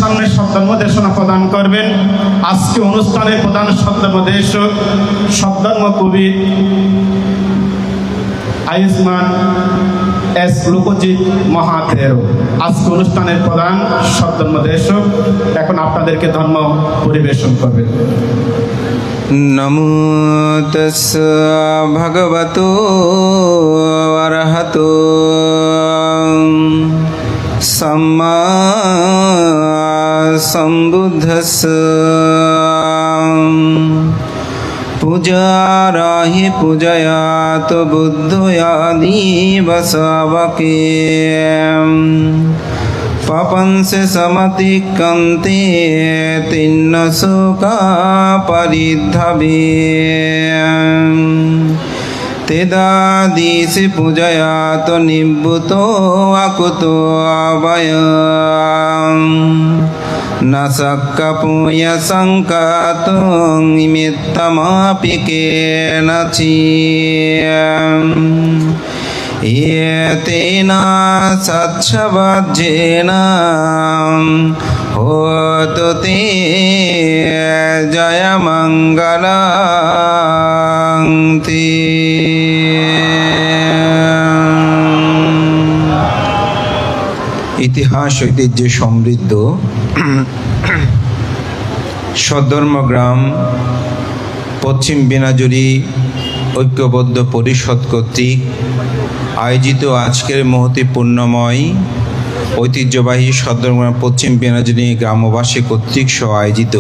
সামনে সদ্ধর্মদেশনা প্রদান করবেন। আজকে অনুষ্ঠানের প্রধান সদ্ধর্মদেশক সদ্ধর্ম কবি আয়ুষ্মান এস লোকজিৎ মহাতেরো আজকে অনুষ্ঠানের প্রধান সদ্ধর্মদেশক এখন আপনাদেরকে ধর্ম পরিবেশন করবেন। নমো তস্য ভগবতো অরহতো সম্মা সম্বুদ্ধস্য পূজারাহি পূজয়াত বুদ্ধয়াদিব শাবকে পাপংসে সমতিক্রান্তে তিন্ন শোকা পরিদ্ধবে তেদাদিশি পূজয়াত নিবৃতো আকুতো অভয়ং ন শক্যপুয় সংকাতুং নিমিত্তমাপি কেনচিৎ এতেনা সচ্ছবজ্জেন হোতু তে জয়মঙ্গলং তে। ইতিহাস ঐতিহ্যে সমৃদ্ধ সদ্ধর্মগ্রাম পশ্চিম বিনাজুরি ঐক্যবদ্ধ পরিষদ কর্তৃক আয়োজিত আজকের মহতি পুণ্যময় ঐতিহ্যবাহী সদ্ধর্মগ্রাম পশ্চিম বিনাজুরি গ্রামবাসী কর্তৃক সহ আয়োজিত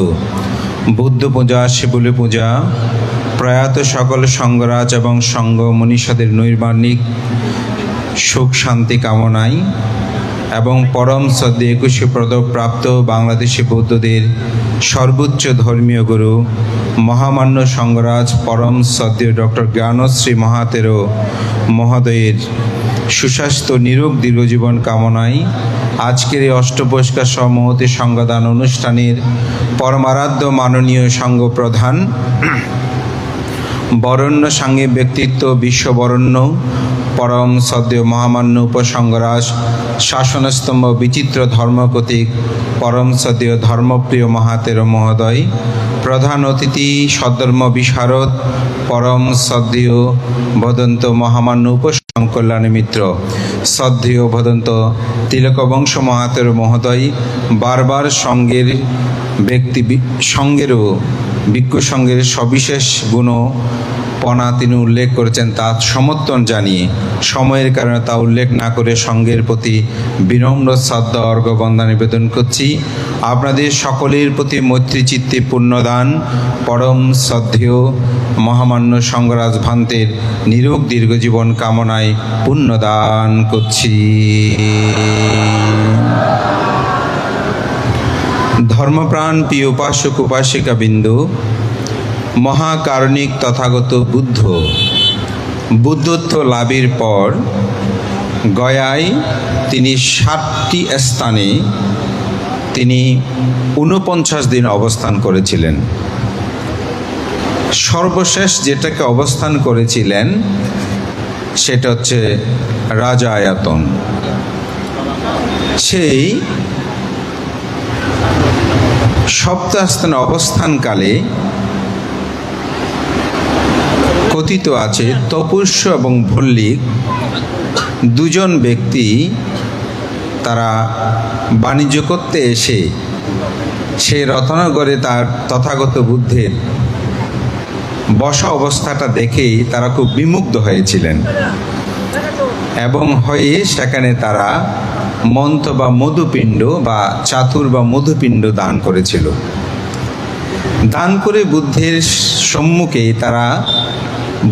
বুদ্ধ পূজা, শিবলী পূজা, প্রয়াত সকল সঙ্গরাজ এবং সঙ্গ মনীষাদের নৈর্বাণিক সুখ শান্তি কামনায় এবং পরম শ্রদ্ধে 21শে পদক প্রাপ্ত বাংলাদেশি বৌদ্ধদের সর্বোচ্চ ধর্মীয় গুরু মহামান্য সঙ্গরাজ পরম শ্রদ্ধেয় ডক্টর জ্ঞানশ্রী মহাতেরো মহোদয়ের সুস্বাস্থ্য নিরোগ দীর্ঘজীবন কামনায় আজকের এই অষ্টপুরস্কার সমহতি সংঘদান অনুষ্ঠানের পরমারাধ্য মাননীয় সংঘ প্রধান বরেণ্য সাংঘিক ব্যক্তিত্ব বিশ্ববরেণ্য পরম শ্রদ্ধেয় মহামান্য উপসংঘরাজ শাসনস্তম্ভ বিচিত্র ধর্মকতিক পরম শ্রদ্ধেয় ধর্মপ্রিয় মহাতেরো মহোদয়, প্রধান অতিথি সদ্ধর্ম বিশারদ পরম শ্রদ্ধেয় ভদন্ত মহামান্য উপসংকল্যাণী মিত্র, শ্রদ্ধেয় ভদন্ত তিলকবংশ মহাতেরো মহোদয়, বারবার সঙ্গের ব্যক্তি সঙ্গেরও ভিক্ষু সঙ্গের সবিশেষ গুণপনা তিনি উল্লেখ করেছেন, তা সমর্থন জানিয়ে সময়ের কারণে তা উল্লেখ না করে সঙ্গের প্রতি বিনম্র শ্রদ্ধা অর্ঘ্যবন্দনা নিবেদন করছি। আপনাদের সকলের প্রতি মৈত্রী চিত্তে পুণ্যদান পরম শ্রদ্ধেয় মহামান্য সঙ্গরাজ ভান্তের নিরোগ দীর্ঘজীবন কামনায় পুণ্যদান করছি। ধর্মপ্রাণ প্রিয় উপাসক উপাসিকা বিন্দু, মহাকারণিক তথাগত বুদ্ধত্ব লাভের পর গয়ায় তিনি 7টি স্থানে তিনি 49 দিন অবস্থান করেছিলেন। সর্বশেষ যেটাকে অবস্থান করেছিলেন সেটা হচ্ছে রাজা আয়তন। সেই সপ্তাহস্থানে অবস্থানকালে কথিত আছে তপুষ্য এবং ভল্লিক দুজন ব্যক্তি তারা বাণিজ্য করতে এসে সেই রত্নগরে তার তথাগত বুদ্ধের বসা অবস্থাটা দেখেই তারা খুব বিমুগ্ধ হয়েছিলেন এবং হয়ে সেখানে তারা মন্ত্র বা মধুপিণ্ড বা চাতুর বা মধুপিণ্ড দান করেছিল। দান করে বুদ্ধের সম্মুখে তারা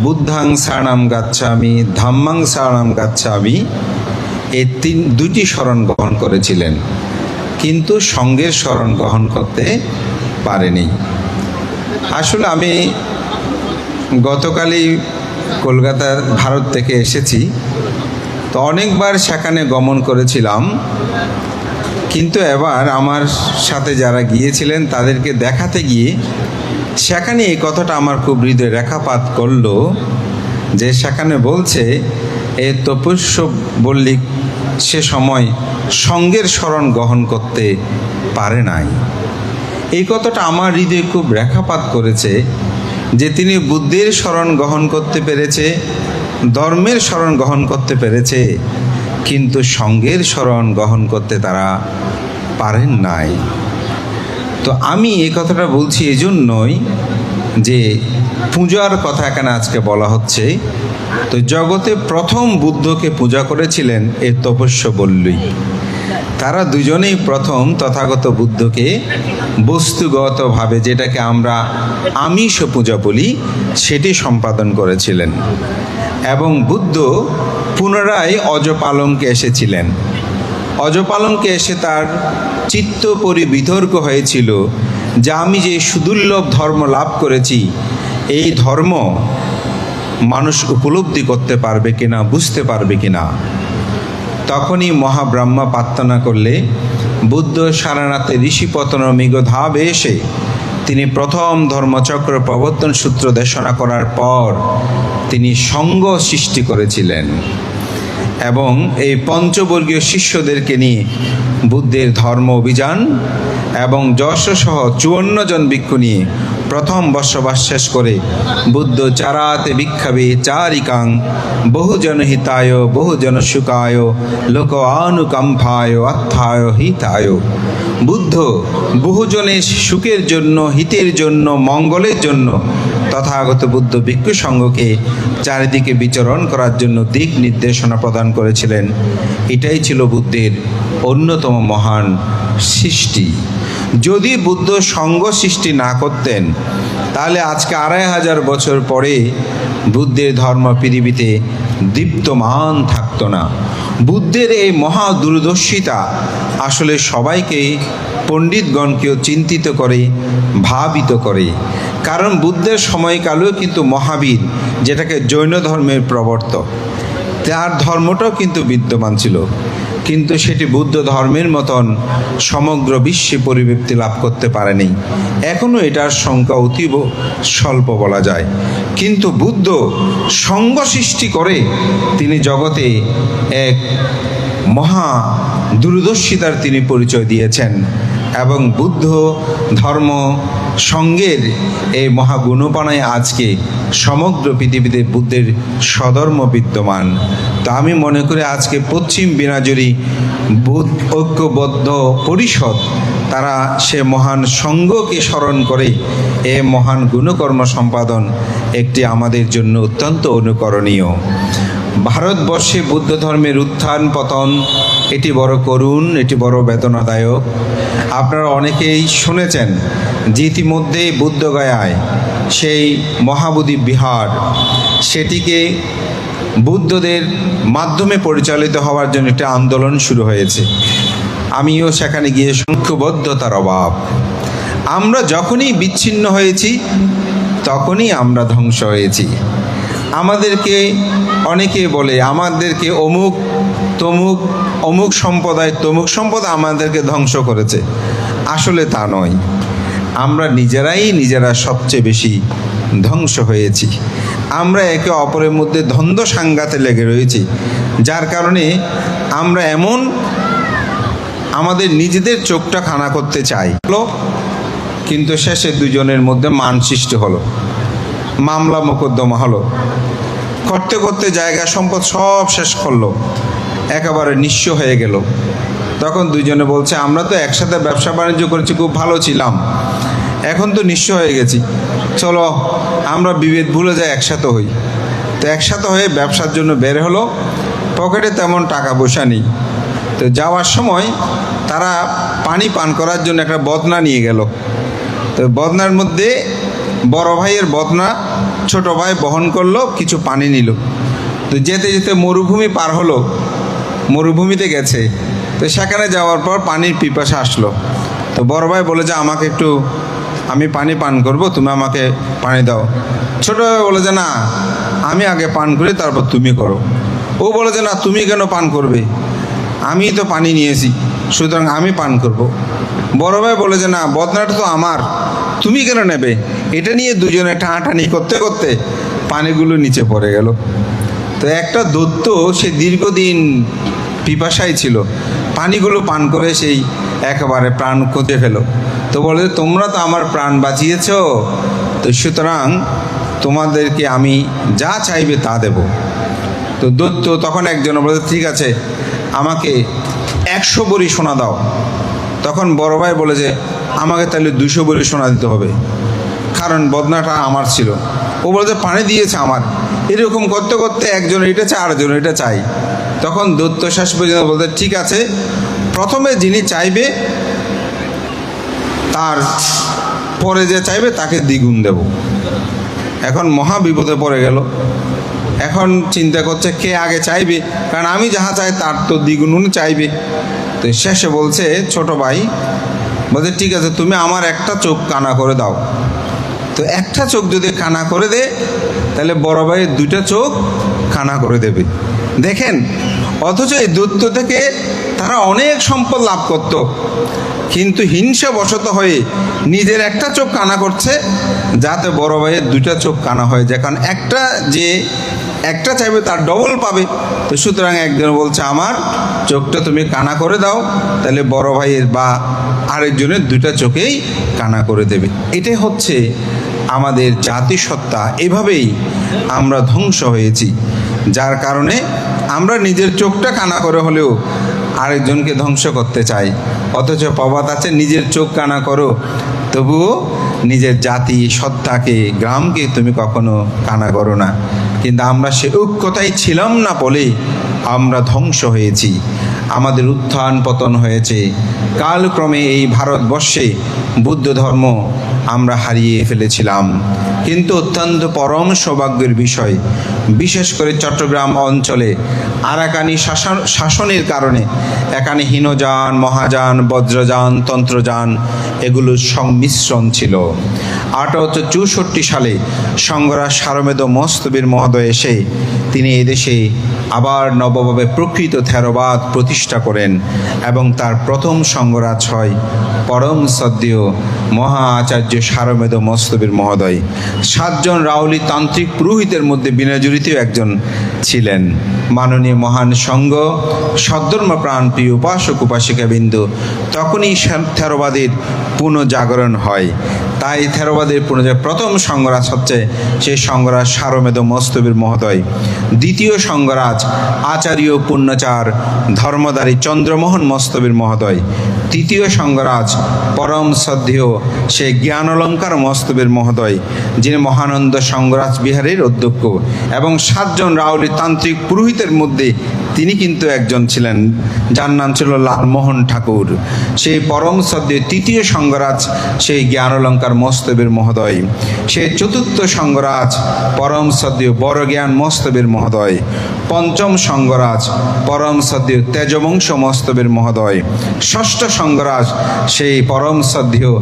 বুদ্ধাং শরণং গাচ্ছামি, ধাম্মাং শরণং গাচ্ছামি এই দুটি শরণ গ্রহণ করেছিলেন, কিন্তু সঙ্গের শরণ গ্রহণ করতে পারেনি। আসলে আমি গতকালই কলকাতার ভারত থেকে এসেছি, তো অনেকবার সেখানে গমন করেছিলাম, কিন্তু এবার আমার সাথে যারা গিয়েছিলেন তাদেরকে দেখাতে গিয়ে সেখানে এই কথাটা আমার খুব হৃদয়ে রেখাপাত করলো যে সেখানে বলছে এই তপস্য বল্লিক সে সময় সঙ্গের শরণ গ্রহণ করতে পারে নাই। এই কথাটা আমার হৃদয়ে খুব রেখাপাত করেছে যে তিনি বুদ্ধের শরণ গ্রহণ করতে পেরেছে, ধর্মের শরণ গ্রহণ করতে পেরেছে, কিন্তু সঙ্গের শরণ গ্রহণ করতে তারা পারেন নাই। তো আমি এই কথাটা বলছি এই জন্যই যে পূজার কথা এখানে আজকে বলা হচ্ছে। তো জগতে প্রথম বুদ্ধকে পূজা করেছিলেন এই তপস্যবল্লী। তারা দুজনেই প্রথম তথাগত বুদ্ধকে বস্তুগতভাবে, যেটাকে আমরা আমিষ পূজা বলি, সেটি সম্পাদন করেছিলেন। এবং বুদ্ধ পুনরায় অজপালঙ্কে এসেছিলেন। অজপালঙ্কে এসে তার চিত্ত পরিবিতর্ক হয়েছিল যে আমি যে সুদুর্লভ ধর্ম লাভ করেছি, এই ধর্ম মানুষ উপলব্ধি করতে পারবে কিনা, বুঝতে পারবে কিনা। তখনই মহাব্রহ্মা প্রার্থনা করলে বুদ্ধ সারনাথে ঋষিপতন মিগধাবে এসে তিনি প্রথম ধর্মচক্র প্রবর্তন সূত্র দেশনা করার পর তিনি সঙ্ঘ সৃষ্টি করেছিলেন এবং এই পঞ্চবর্গীয় শিষ্যদেরকে নিয়ে বুদ্ধের ধর্ম অভিযান এবং যশসহ 54 জন ভিক্ষু নিয়ে প্রথম বসবাস শেষ করে বুদ্ধ চারাতে ভিক্ষাবে চারিকাং বহুজন হিতায় বহুজন সুখায় লোক আনুকম্পায় অর্থায় হিতায়। বুদ্ধ বহুজনের সুখের জন্য, হিতের জন্য, মঙ্গলের জন্য তথাগত বুদ্ধ ভিক্ষু সংঘকে চারিদিকে বিচরণ করার জন্য দিক নির্দেশনা প্রদান করেছিলেন। এটাই ছিল বুদ্ধের অন্যতম মহান সৃষ্টি। যদি বুদ্ধ সংঘ সৃষ্টি না করতেন তাহলে আজকে 2500 বছর পরে বুদ্ধের ধর্ম পৃথিবীতে দীপ্তমান থাকতো না। বুদ্ধের এই মহা দূরদর্শিতা আসলে সবাইকে, পণ্ডিতগণকেও চিন্তিত করে, ভাবিত করে। কারণ বুদ্ধের সময়কালেও কিন্তু মহাবীর, যেটাকে জৈন ধর্মের প্রবর্তক, তার ধর্মটাও কিন্তু বিদ্যমান ছিল, কিন্তু সেটি বুদ্ধ ধর্মের মতন সমগ্র বিশ্বে পরিব্যাপ্তি লাভ করতে পারেনি। এখনও এটার সংখ্যা অতীব স্বল্প বলা যায়। কিন্তু বুদ্ধ সংঘ সৃষ্টি করে তিনি জগতে এক মহা দূরদর্শিতার তিনি পরিচয় দিয়েছেন এবং বুদ্ধ ধর্ম সঙ্গের এই মহাগুণপানায় আজকে সমগ্র পৃথিবীতে বুদ্ধের স্বধর্ম বিদ্যমান। তা আমি মনে করি আজকে পশ্চিম বিনাজুরি ঐক্যবদ্ধ পরিষদ তারা সে মহান সঙ্গকে স্মরণ করে এ মহান গুণকর্ম সম্পাদন একটি আমাদের জন্য অত্যন্ত অনুকরণীয়। ভারতবর্ষে বুদ্ধ ধর্মের উত্থান পতন এটি বড় করুণ, এটি বড় বেদনাদায়ক। আপনারা অনেকেই শুনেছেন যে ইতিমধ্যে বুদ্ধগয়ায় সেই মহাবোধি বিহার, সেটিকে বুদ্ধদের মাধ্যমে পরিচালিত হওয়ার জন্য একটা আন্দোলন শুরু হয়েছে। আমিও সেখানে গিয়ে সংখ্যবদ্ধতার অভাব। আমরা যখনই বিচ্ছিন্ন হয়েছি তখনই আমরা ধ্বংস হয়েছি। আমাদেরকে অনেকে বলে আমাদেরকে অমুক তমুক, অমুক সম্প্রদায় তমুক সম্প্রদায় আমাদেরকে ধ্বংস করেছে। আসলে তা নয়, আমরা নিজেরা সবচেয়ে বেশি ধ্বংস হয়েছি। আমরা একে অপরের মধ্যে দ্বন্দ্ব সাংঘাতে লেগে রয়েছি, যার কারণে আমরা এমন আমাদের নিজেদের চোখটা খানা করতে চাই, কিন্তু শেষে দুজনের মধ্যে মান সৃষ্টি হলো, মামলা মোকদ্দমা হলো, করতে করতে জায়গা সম্পদ সব শেষ করলো, একেবারে নিঃস্ব হয়ে গেল। তখন দুজনে বলছে আমরা তো একসাথে ব্যবসা বাণিজ্য করেছি, খুব ভালো ছিলাম, এখন তো নিঃস্ব হয়ে গেছি, চলো আমরা বিভেদ ভুলে যাই, একসাথে হই। তো একসাথে হয়ে ব্যবসার জন্য বের হলো। পকেটে তেমন টাকা পয়সা নেই। তো যাওয়ার সময় তারা পানি পান করার জন্য একটা বদনা নিয়ে গেল। তো বদনার মধ্যে বড় ভাইয়ের বদনা ছোট ভাই বহন করলো, কিছু পানি নিল। তো যেতে যেতে মরুভূমি পার হলো, মরুভূমিতে গেছে। তো সেখানে যাওয়ার পর পানির পিপাসা আসলো। তো বড় ভাই বলে যে আমাকে একটু, আমি পানি পান করব, তুমি আমাকে পানি দাও। ছোট ভাই বলে যে না, আমি আগে পান করি তারপর তুমি করো। ও বলে যে না, তুমি কেন পান করবে, আমি তো পানি নিয়েছি, সুতরাং আমি পান করব। বড় ভাই বলে যে না, বদনাটা তো আমার, তুমি কেন নেবে। এটা নিয়ে দুজনে টানাটানি করতে করতে পানিগুলো নিচে পড়ে গেল। তো একটা দৈত্য, সে দীর্ঘদিন পিপাসায় ছিল, পানিগুলো পান করে সেই একেবারে প্রাণ খুঁজে ফেল। তো বলে, তোমরা তো আমার প্রাণ বাঁচিয়েছ, তো সুতরাং তোমাদেরকে আমি যা চাইবে তা দেব। তো দৈত্য তখন একজন বলে, ঠিক আছে, আমাকে 100 ভরি সোনা দাও। তখন বড় ভাই বলে যে, আমাকে তাহলে 200 ভরি সোনা দিতে হবে, কারণ বদনাটা আমার ছিল। ও বলে যে, পানি দিয়েছে আমার। এরকম করতে করতে একজন এটা চায়, আরেকজন এটা চাই। তখন দৈত্য শেষ পর্যন্ত বলতে, ঠিক আছে, প্রথমে যিনি চাইবে তার পরে যে চাইবে তাকে দ্বিগুণ দেব। এখন মহা বিপদে পড়ে গেল। এখন চিন্তা করছে কে আগে চাইবে, কারণ আমি যাহা চাই তার তো দ্বিগুণ চাইবে। তো শেষে বলছে ছোট ভাই, বলছে, ঠিক আছে, তুমি আমার একটা চোখ কানা করে দাও। তো একটা চোখ যদি কানা করে দে, তাহলে বড় ভাইয়ের 2টা চোখ কানা করে দেবে। দেখেন, অথচ এই দৈত্য থেকে তারা অনেক সম্পদ লাভ করত, কিন্তু হিংসাবশত হয়ে নিজের একটা চোখ কানা করছে, যাতে বড় ভাইয়ের 2টা চোখ কানা হয়ে যায়। কারণ একটা চাইবে তার ডবল পাবে। তো সুতরাং একজন বলছে, আমার চোখটা তুমি কানা করে দাও, তাহলে বড় ভাইয়ের বা আরেকজনের 2টা চোখেই কানা করে দেবে। এটাই হচ্ছে আমাদের জাতিসত্তা। এভাবেই আমরা ধ্বংস হয়েছি, যার কারণে আমরা নিজের চোখটা কানা করে হলেও আরেকজনকে ধ্বংস করতে চাই। অথচ প্রবাদ আছে, নিজের চোখ কানা করো, তবুও নিজের জাতি, সত্তাকে, গ্রামকে তুমি কখনো কানা করো না। কিন্তু আমরা সে ঐক্যতাই ছিলাম না বলে আমরা ধ্বংস হয়েছি, আমাদের উত্থান পতন হয়েছে। কালক্রমে এই ভারতবর্ষে বুদ্ধ ধর্ম আমরা হারিয়ে ফেলেছিলাম। কিন্তু অত্যন্ত পরম সৌভাগ্যের বিষয়, বিশেষ করে চট্টগ্রাম অঞ্চলে আরাকানি শাসনের কারণে এখানে হীনযান, মহাযান, বজ্রযান, তন্ত্রযান এগুলোর সংমিশ্রণ ছিল। 1864 সালে সঙ্গরাজ সারমেদ মস্তবীর মহোদয় এসে তিনি এদেশে আবার নবভাবে প্রকৃত থেরবাদ প্রতিষ্ঠা করেন এবং তার প্রথম সঙ্গরাজ হয় পরম শ্রদ্ধেয় মহা আচার্য সারমেদ মস্তবীর মহোদয়। 7 জন রাউলি তান্ত্রিক পুরোহিতের মধ্যে বিনাজড়িতও একজন ছিলেন। মাননীয় মহান সঙ্ঘ সদ্ধর্ম প্রাণ প্রিয় উপাসক উপাসিকাবৃন্দ, তখনই থেরবাদের পুনঃজাগরণ হয়। তাই থেরবাদের প্রথম সঙ্গরাজ হচ্ছে সেই সঙ্গরাজ সারমেদ মস্তবীর মহোদয়। দ্বিতীয় সঙ্গরাজ আচার্য পুণ্যচার ধর্মধারী চন্দ্রমোহন মস্তবীর মহোদয়। তৃতীয় সঙ্গরাজ পরম শ্রদ্ধেয় সে জ্ঞানলঙ্কার মস্তবীর মহোদয়, যিনি মহানন্দ সঙ্গরাজ বিহারের অধ্যক্ষ। এবং 7 জন রাউলি তান্ত্রিক পুরোহিতের মধ্যে তিনি কিন্তু একজন ছিলেন, যার নাম ছিল লালমোহন ঠাকুর। সেই পরম শ্রদ্ধেয় তৃতীয় সঙ্গরাজ সেই জ্ঞানলঙ্কার মস্তবীর মহোদয়। সেই চতুর্থ সঙ্গরাজ পরম শ্রদ্ধেয় বড় জ্ঞান মস্তবীর মহোদয়। পঞ্চম সঙ্গরাজ পরম শ্রদ্ধেয় তেজবংশ মস্তবীর মহোদয়। ষষ্ঠ সঙ্গরাজ সেই পরম শ্রদ্ধেয়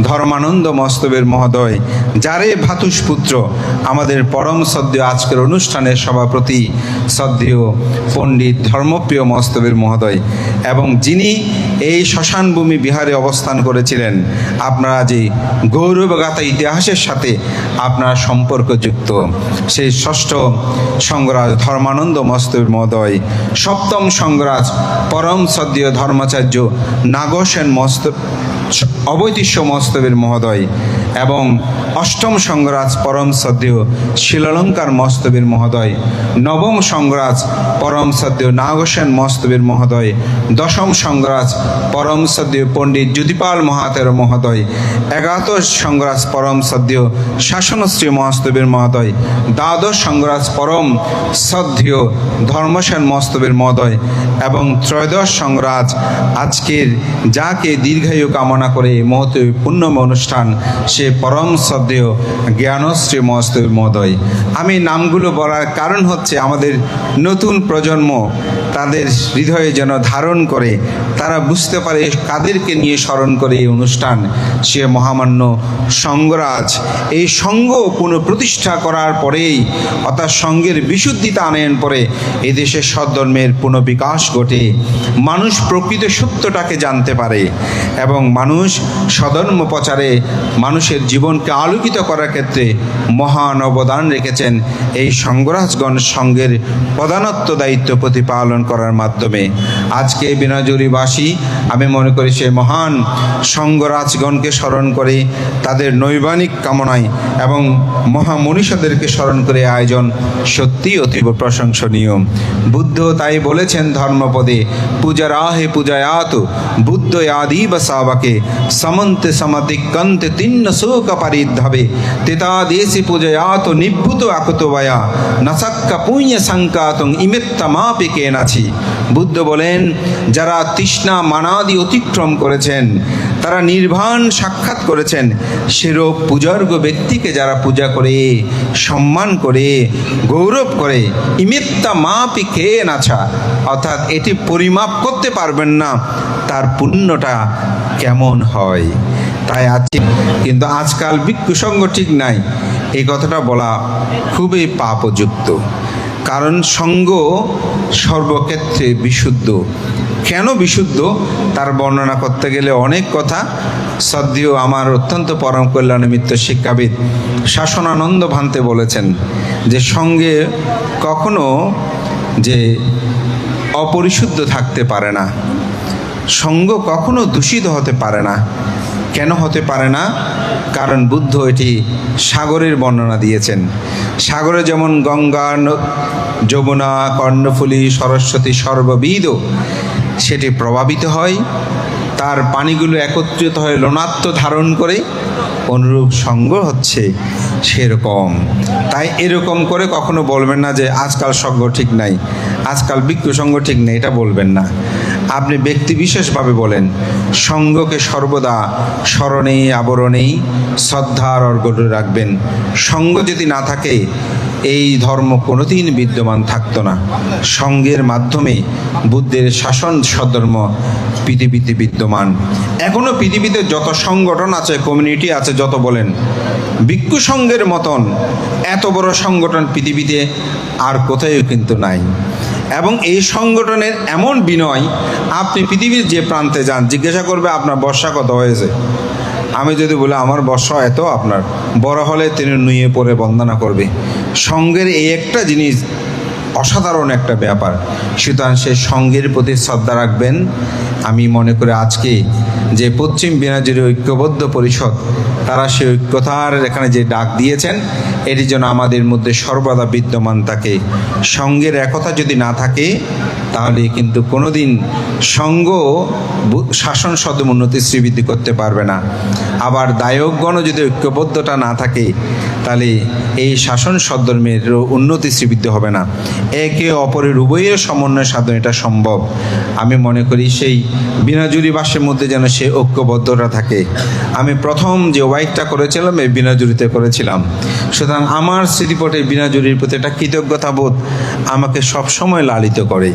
ধর্মানন্দ মস্তবীর মহোদয়, যারে ভাতুষপুত্র আমাদের পরম শ্রদ্ধেয় আজকের অনুষ্ঠানের সভাপতি শ্রদ্ধেয় পণ্ডিত ধর্মপ্রিয় মস্তবীর মহোদয়, এবং যিনি এই শ্মশানভূমি বিহারে অবস্থান করেছিলেন। আপনারা যে গৌরবগাথা ইতিহাসের সাথে আপনারা সম্পর্কযুক্ত, সেই ষষ্ঠ সঙ্গরাজ ধর্মানন্দ মস্তবীর মহোদয়। সপ্তম সঙ্গরাজ পরম শ্রদ্ধেয় ধর্মাচার্য নাগসেন অবৈতিষ্য মস্তবীর মহোদয়, এবং অষ্টম সঙ্গরাজ পরম শ্রদ্ধেয় শিলালঙ্কার মস্তবীর মহোদয়। নবম সঙ্গরাজ পরম শ্রদ্ধেয় নাগসেন মস্তবীর মহোদয়। দশম সঙ্গরাজ পরম শ্রদ্ধেয় পণ্ডিত জ্যোতিপাল মহাতের মহোদয়। 11 সঙ্গরাজ পরম শ্রদ্ধেয় শাসনশ্রী মস্তবীর মহোদয়। 12 সঙ্গরাজ পরম শ্রদ্ধেয় ধর্মসেন মস্তবীর মহোদয়। এবং 13 সঙ্গরাজ আজকের যাকে দীর্ঘায়ু কামনা করে মহৎ পুণ্যম অনুষ্ঠান, সে পরম শ্রদ্ধেয় জ্ঞানশ্রী মস্তবীর মহোদয়। আমি নামগুলো বলার কারণ হচ্ছে আমাদের নতুন প্রজন্ম তাদের হৃদয়ে যেন ধারণ করে, তারা বুঝতে পারে কাদেরকে নিয়ে স্মরণ করে এই অনুষ্ঠান। সে মহামান্য সঙ্গরাজ এই সঙ্ঘ পুনঃপ্রতিষ্ঠা করার পরেই, অর্থাৎ সঙ্ঘের বিশুদ্ধিতা আনয়ন পরে এদেশে সদ্ধর্মের পুনঃবিকাশ ঘটে, মানুষ প্রকৃত সত্যটাকে জানতে পারে এবং মানুষ মানুষ সধর্ম প্রচারে মানুষের জীবনকে আলোকিত করার ক্ষেত্রে মহান অবদান রেখেছেন এই সংঘরাজগণ সংঘের প্রধানত্ব দায়িত্ব প্রতিপালন করার মাধ্যমে। আজকে বিনাজুরিবাসী আমি মনে করি সে মহান সংঘরাজগণকে স্মরণ করে তাদের নৈবানিক কামনায় এবং মহামনীষীদেরকে স্মরণ করে আয়োজন সত্যি অতীব প্রশংসনীয়। বুদ্ধ তাই বলেছেন ধর্মপদে, পূজারাহে পূজায়াত বুদ্ধ আদি বসাবাকে সমন্তে সমতিক্কন্তে তিন্ন শোক পারিধাবে তেতা দেশে পূজয়াত নিভূত আকত বয়া নসক্কা পুণ্য সংকাতং ইমেত্তমাপি কেনাছি। বুদ্ধ বলেন, যারা তৃষ্ণা মানাদি অতিক্রম করেছেন, তারা নির্বাণ সাক্ষাৎ করেছেন, সেরূপ পূজার্ঘ ব্যক্তিকে যারা পূজা করে, সম্মান করে, গৌরব করে, ইমেত্তা মাপি কে নাছা, অর্থাৎ এটি পরিমাপ করতে পারবেন না তার পুণ্যটা কেমন হয়। তাই আজকে কিন্তু আজকাল ভিক্ষু সঙ্গ ঠিক নাই, এই কথাটা বলা খুবই পাপযুক্ত। কারণ সঙ্গ সর্বক্ষেত্রে বিশুদ্ধ। কেন বিশুদ্ধ তার বর্ণনা করতে গেলে অনেক কথা। সদ্যীয় আমার অত্যন্ত পরম কল্যাণমিত্র শিক্ষাবিদ শাসনানন্দ ভান্তে বলেছেন যে সঙ্গে কখনো যে অপরিশুদ্ধ থাকতে পারে না, সঙ্গ কখনো দূষিত হতে পারে না। কেন হতে পারে না? কারণ বুদ্ধ এটি সাগরের বর্ণনা দিয়েছেন। সাগরে যেমন গঙ্গা, যমুনা, কর্ণফুলী, সরস্বতী সর্ববিধ সেটি প্রভাবিত হয়, তার পানিগুলো একত্রিত হয়ে লোনাত্ম ধারণ করে, অনুরূপ সঙ্গ হচ্ছে সেরকম। তাই এরকম করে কখনো বলবেন না যে আজকাল সঙ্গ ঠিক নাই, আজকাল ভিক্ষু সঙ্গ ঠিক নেই, এটা বলবেন না। আপনি ব্যক্তি বিশেষভাবে বলেন, সঙ্গকে সর্বদা স্মরণে আবরণেই শ্রদ্ধার অর্ঘ্য রাখবেন। সঙ্গ যদি না থাকে এই ধর্ম কোনোদিন বিদ্যমান থাকতো না। সঙ্গের মাধ্যমে বুদ্ধের শাসন সধর্ম পৃথিবীতে বিদ্যমান। এখনো পৃথিবীতে যত সংগঠন আছে, কমিউনিটি আছে, যত বলেন, ভিক্ষু সঙ্গের মতন এত বড় সংগঠন পৃথিবীতে আর কোথাও কিন্তু নাই। এবং এই সংগঠনের এমন বিনয়, আপনি পৃথিবীর যে প্রান্তে যান জিজ্ঞাসা করবে আপনার বর্ষা কত হয়েছে। আমি যদি বলি আমার বর্ষা এত, আপনার বড় হলে তিনি নুয়ে পড়ে বন্দনা করবে। সঙ্গের এই একটা জিনিস অসাধারণ একটা ব্যাপার। সুতরাং সে সঙ্গের প্রতি শ্রদ্ধা রাখবেন। আমি মনে করি আজকে যে পশ্চিম বিনাজুরি ঐক্যবদ্ধ পরিষদ, তারা সে ঐক্যতার এখানে যে ডাক দিয়েছেন, এটি যেন আমাদের মধ্যে সর্বদা বিদ্যমান থাকে। সঙ্গের একতা যদি না থাকে তাহলে কিন্তু কোনোদিন সঙ্গ শাসন সদম উন্নতি শ্রীবৃদ্ধি করতে পারবে না। আবার দায়কগণও যদি ঐক্যবদ্ধতা না থাকে তাহলে এই শাসন সদ্ধর্মের উন্নতি শ্রীবৃদ্ধি হবে না। একে অপরের উভয়ের সমন্বয় সাধন এটা সম্ভব। আমি মনে করি সেই বিনাজুরিবাসের মধ্যে যেন সে ঐক্যবদ্ধতা থাকে। আমি প্রথম যে ওয়াইকটা করেছিলাম এই বিনাজুরিতে করেছিলাম। সুতরাং আমার স্মৃতিপটে বিনাজুরির প্রতি একটা কৃতজ্ঞতা বোধ আমাকে সবসময় লালিত করে।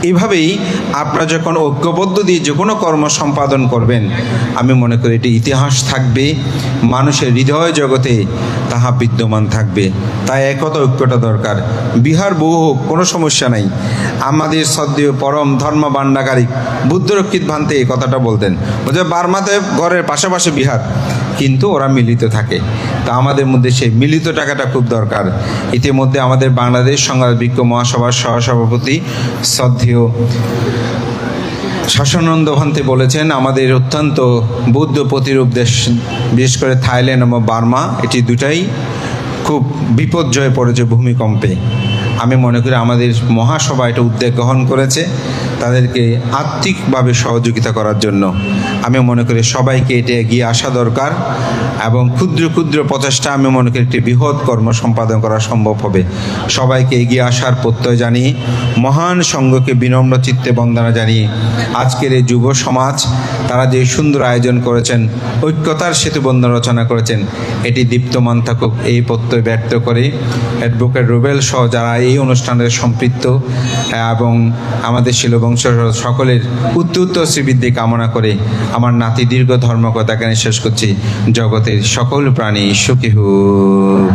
এভাবেই আপনারা যখন ঐক্যবদ্ধ দিয়ে যে কোনো কর্ম সম্পাদন করবেন, আমি মনে করি এটি ইতিহাস থাকবে, মানুষের হৃদয় জগতে তাহা বিদ্যমান থাকবে। তাই একতা ঐক্যটা দরকার। বিহার বহু হোক, কোনো সমস্যা নাই। আমাদের শ্রদ্ধেয় পরম ধর্ম ভাণ্ডারী বুদ্ধরক্ষিত ভান্তে এই কথাটা বলতেন, যে বার্মাতে ঘরের পাশাপাশি বিহার, কিন্তু ওরা মিলিত থাকে। তা আমাদের মধ্যে সেই মিলিত টাকাটা খুব দরকার। ইতিমধ্যে আমাদের বাংলাদেশ সংঘাত ভিক্ষু মহাসভার সহসভাপতি শ্রদ্ধেয় শাসনানন্দ ভান্তে বলেছেন, আমাদের অত্যন্ত বৌদ্ধ প্রতিরূপ দেশ, বিশেষ করে থাইল্যান্ড এবং বার্মা, এটি দুটাই খুব বিপর্যয়ে পড়েছে ভূমিকম্পে। আমি মনে করি আমাদের মহাসভা এটা উদ্যোগ গ্রহণ করেছে তাদেরকে আর্থিকভাবে সহযোগিতা করার জন্য। আমি মনে করি সবাইকে এটা এগিয়ে আসা দরকার এবং ক্ষুদ্র ক্ষুদ্র প্রচেষ্টা আমি মনে করি একটি বৃহৎ কর্ম সম্পাদন করা সম্ভব হবে। সবাইকে এগিয়ে আসার প্রত্যয় জানিয়ে, মহান সংঘকে বিনম্র চিত্তে বন্দনা জানিয়ে আজকের এই যুব সমাজ তারা যে সুন্দর আয়োজন করেছেন, ঐক্যতার সেতুবন্ধন রচনা করেছেন, এটি দীপ্তমান থাকুক এই প্রত্যয় ব্যক্ত করে অ্যাডভোকেট রুবেল সহ যারা এই অনুষ্ঠানের সম্পৃক্ত এবং আমাদের শিলবংশ সকলের উত্তর শ্রীবৃদ্ধি কামনা করে আমার নাতি দীর্ঘ ধর্মকথা জ্ঞানে শেষ করছি। জগতের সকল প্রাণী সুখী হোক।